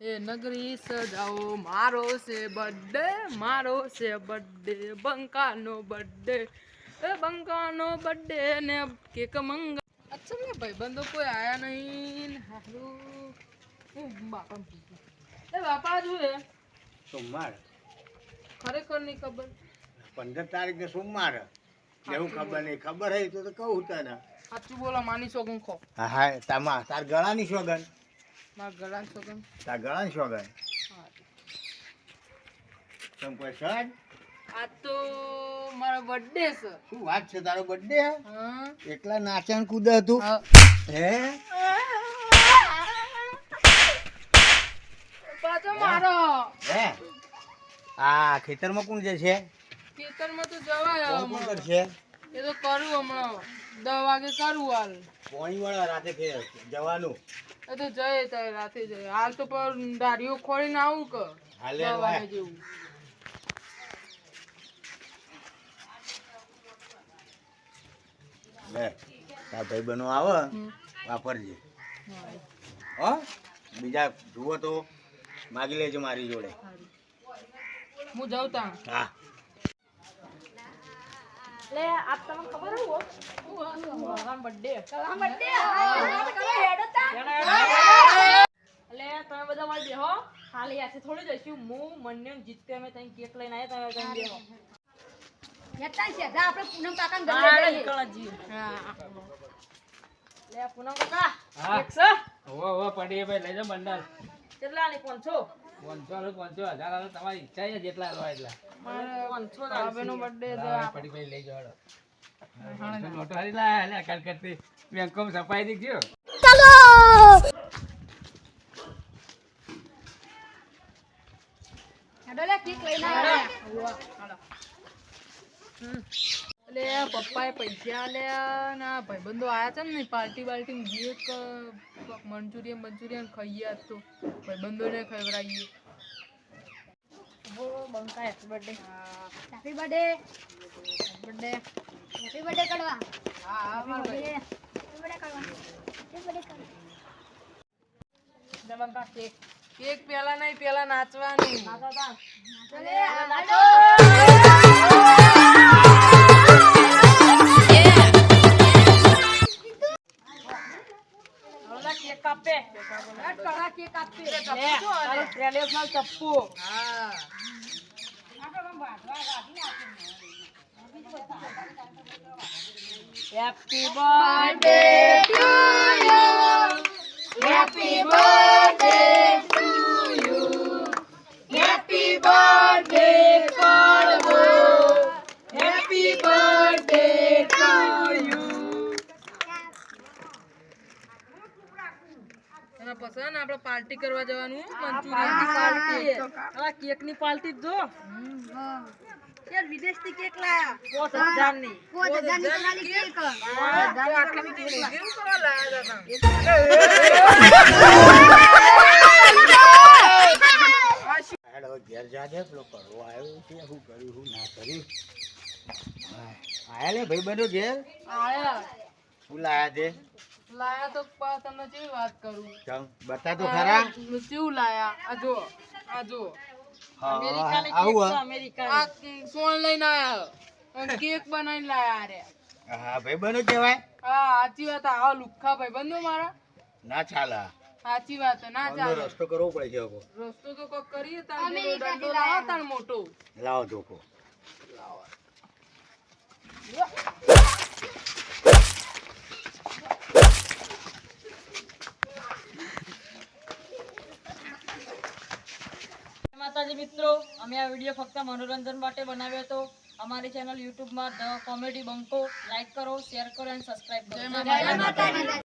એ નગરી સજાઓ મારો છે બર્થડે બંકાનો બર્થડે એ બંકાનો બર્થડે ને કેક મંગા અચ્છા મેં ભાઈબંધો કોઈ આયા નહીં હારું બાપા જોએ સોમવાર ખરેખર નહીં ખબર 15 તારીખે સોમવાર એવું ખબર નહીં ખબર હે તો કહું તને સાચું બોલો માની સોગન ખો હા હા તાર ગળાની સોગન મારા ગળાની સોગન તાર ગળાની સોગન તમ કોઈ સર આ તો મારો બર્થડે છે શું વાત છે તારો બર્થડે હા એકલા નાચન કૂદ હતું હે પાછો મારો હે આ ખેતરમાં કોણ જે છે ખેતરમાં તો જવાય કોણ કરશે એ તો કરું હમણાં 10 વાગે કરું હાલ પોણી વાળા રાતે ફેર જવાનું એ તો જય તારે રાતે જય હાલ તો પર દાડીઓ ખોલીને આવું કે હાલે 10 વાગે જેવું લે તાર ભાઈ બનો આવે વાપરજે હો બીજા જુઓ તો માગી લેજો મારી જોડે હું જાઉં તાં હા લે આપ તમને ખબર હો મારા બર્થડે લે તમે બધા મારી બેહો ખાલી આથી થોડી જઈશું હું મન્યમ જીત કે અમે તઈ કેક લઈને આયા તમે તઈ બેહો યતા છે જા આપણે પૂનમ કાકાને ગલે કળજી હા લે પૂનમ કાકા કેક છે ઓ પડી ભાઈ લઈ જાઓ બંડલ કેટલા ની 500 500 તમારી ઈચ્છા છે જેટલા લો એટલા મારે 500 આવેનો બર્થડે છે પડી ભાઈ લઈ જાઓ નોટો હારી લાયા લે કલકત્તી બેંકોમ સફાઈ દી ગયો હેડો લે કેક લઈને આયા એટલે પપ્પાએ પૈસા આલ્યા ના ભાઈબંધો આયા છે ને પાર્ટી બાલ્ટી એક મંચુરિયન ખાઈએ આજ તો ભાઈબંધોને ખવડાવીએ બંકા happy birthday happy birthday happy birthday કરવા હા હા મારો ભાઈ હેપી બર્થડે કરવા હેપી બર્થડે કરવા બંકા કેક પેલા નહીં પેલા નાચવાનું ચલે કેક કાપે કડા કેક આપી ટ્રેડિશનલ ચપ્પુ હા happy birthday to you happy birthday to you happy birthday કરવો હેપી બર્થડે ટુ યુ એના પછી ને આપણે પાર્ટી કરવા જવાનું મંચુરિયન પાર્ટી આ કેક ની પાર્ટી જો યાર વિદેશથી કેક લાયા 5000 ની 5000 ની ખાલી કેક આટલી કેક કેમ કરવા લાયા હતા હેડ હવે ઘેર જાજે પેલો કરવો આવ્યો છે શું કર્યું શું ના કર્યું આયા લે ભાઈ બનો ઘેર આયા શું લાયા છે લાયા તો તમને કેવી વાત કરું ચમ બતા તો ખરા કેવું લાયા આ જો હા અમેરિકાની કેક છે અમેરિકાની આ સોન લઈને આયા અને કેક બનાવીને લાયા રે હા ભાઈ બનો કહેવાય હા સાચી વાત આ લુખ્ખા ભાઈબંધો મારા ના ચાલે સાચી વાત ના આનો ચાલે રસ્તો કરવો પડે છે હવે રસ્તો તો કોક કરીએ તાર અમેરિકાથી દંડો લાવો તાર મોટો લાવો ધોકો માતાજી મિત્રો અમે આ વિડીયો ફક્ત મનોરંજન માટે બનાવ્યો હતો અમારી ચેનલ યુટ્યુબમાં ધ કોમેડી બંકો લાઈક કરો શેર કરો અને સબસ્ક્રાઇબ કરો જય માતાજી